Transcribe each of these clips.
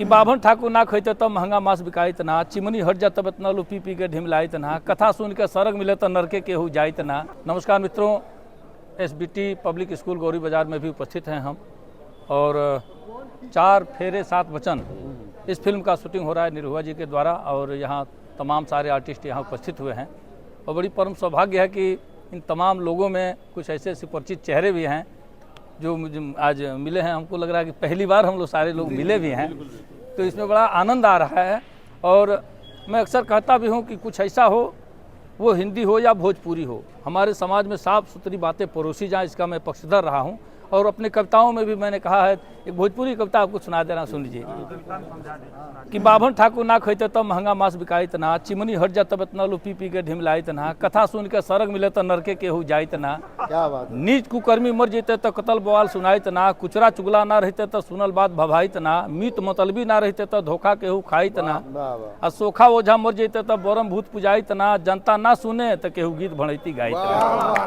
कि बाभन ठाकुर ना खैते तब महंगा मांस बिकाइत ना, चिमनी हट जात तब इतना लो पी पी के ढिमलाइत ना, कथा सुन के सरग मिले तो नरके केहू जाइत ना। नमस्कार मित्रों, एसबीटी पब्लिक स्कूल गौरी बाजार में भी उपस्थित हैं हम, और 4 फेरे 7 वचन इस फिल्म का शूटिंग हो रहा है निरहुआ जी के द्वारा, और यहाँ तमाम सारे आर्टिस्ट यहाँ उपस्थित हुए हैं। और बड़ी परम सौभाग्य है कि इन तमाम लोगों में कुछ ऐसे सुपरिचित चेहरे भी हैं जो मुझे आज मिले हैं। हमको लग रहा है कि पहली बार हम लोग सारे लोग मिले भी हैं, तो इसमें बड़ा आनंद आ रहा है। और मैं अक्सर कहता भी हूँ कि कुछ ऐसा हो, वो हिंदी हो या भोजपुरी हो, हमारे समाज में साफ सुथरी बातें परोसी जाएँ, इसका मैं पक्षधर रहा हूँ। और अपने कविताओं में भी मैंने कहा है, एक भोजपुरी कविता आपको सुना दे रहा, सुन लीजिए। कि बाभन ठाकुर ना खैते तब महंगा मांस बिकाइत ना, चिमनी हट जात तब इतना लो पी पी के ढिमलाइत ना, कथा सुन के सरग मिले तो नरके केहू जाइत ना। क्या बात है। नीच कुकर्मी मर जेते तो कतल बवाल सुनाइत ना, कुचरा चुगला ना रहते तो सुनल बात भभाइत ना, मीत मतलबी ना रहते तो धोखा केहू खाइत ना, आ सोखा ओझा मर जेते तो बोरम भूत पुजाइत ना, जनता ना सुने तो केहू गीत भणैती गाइत ना।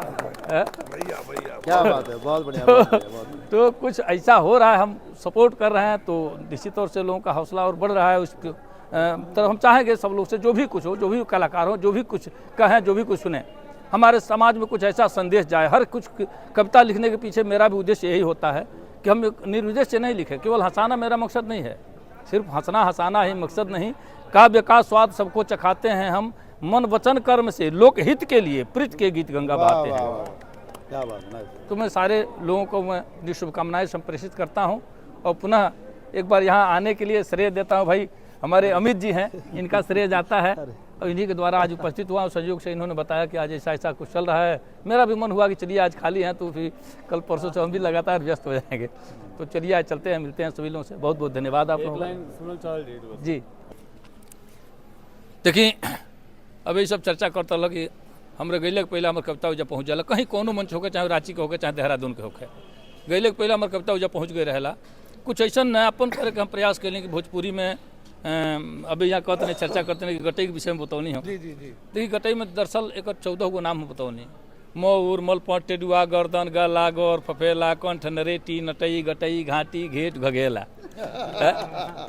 क्या बात है, बहुत बढ़िया। तो कुछ ऐसा हो रहा है, हम सपोर्ट कर रहे हैं, तो निश्चित तौर से लोगों का हौसला और बढ़ रहा है। उसके तरफ हम चाहेंगे सब लोग से, जो भी कुछ हो, जो भी कलाकार हो, जो भी कुछ कहें, जो भी कुछ सुने, हमारे समाज में कुछ ऐसा संदेश जाए। हर कुछ कविता लिखने के पीछे मेरा भी उद्देश्य यही होता है कि हम निर्उद्देश्य से नहीं लिखें। केवल हंसाना मेरा मकसद नहीं है, सिर्फ हंसना हंसाना ही मकसद नहीं। काव्य का स्वाद सबको चखाते हैं हम, मन वचन कर्म से लोकहित के लिए प्रीत के गीत गंगा बहाते हैं। क्या बात है। तो मैं सारे लोगों को मैं शुभकामनाएं संप्रेषित करता हूं, और पुनः एक बार यहां आने के लिए श्रेय देता हूं। भाई हमारे अमित जी हैं, इनका श्रेय जाता है, और इन्हीं के द्वारा आज उपस्थित हुआ। और संयोग से इन्होंने बताया कि आज ऐसा ऐसा कुछ चल रहा है। मेरा भी मन हुआ कि चलिए आज खाली हैं, तो फिर कल परसों से हम भी लगातार व्यस्त हो जाएंगे। तो चलिए आज चलते हैं, मिलते हैं सभी लोगों से। बहुत बहुत धन्यवाद आप लोगों का जी। देखिए, अब ये सब चर्चा करता लग कि हमारे गैले के पहले हमारे कविता उजा पहुँच जाला, कहीं कोनो मंच होकर, चाहे रांची के होकर, चाहे देहरादून के होकर, गैले के पहले हमारे कविता उजा पहुँच गए रहेला। कुछ ऐसा नयापन करे के हम प्रयास करें कि भोजपुरी में अभी यहाँ कहते नहीं, चर्चा करते नहीं कि गटई के विषय में बतौनी हो। देखिए, गटई में दरअसल एक 14 गो नाम हम बतौनी: मऊर, मलपट, टेडुआ, गर्दन, गला, गौर, फफेला, कंठ, नरेटी, नटई, गटई, घाटी, घेट, घगेला।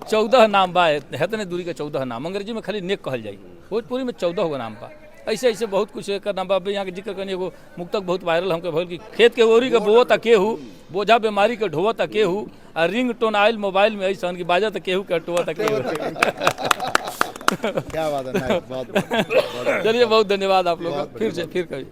14 नाम बा, हेतने दूरी के 14 नाम। अंग्रेजी में खाली नेक कहल जाई, भोजपुरी में 14 गो नाम बा। ऐसे ऐसे बहुत कुछ एकर नाम बा। यहाँ के जिक्र करनी, एगो मुक्तक बहुत वायरल हमके भइल कि खेत के ओरी के बोवत केहू, बोझा बीमारी के ढोवत केहू, आ रिंग टोन आयल मोबाइल में ऐसा कि बाजत केहू के टोवत केहू। क्या बात है। चलिए, बहुत धन्यवाद आप लोग का। फिर कभी।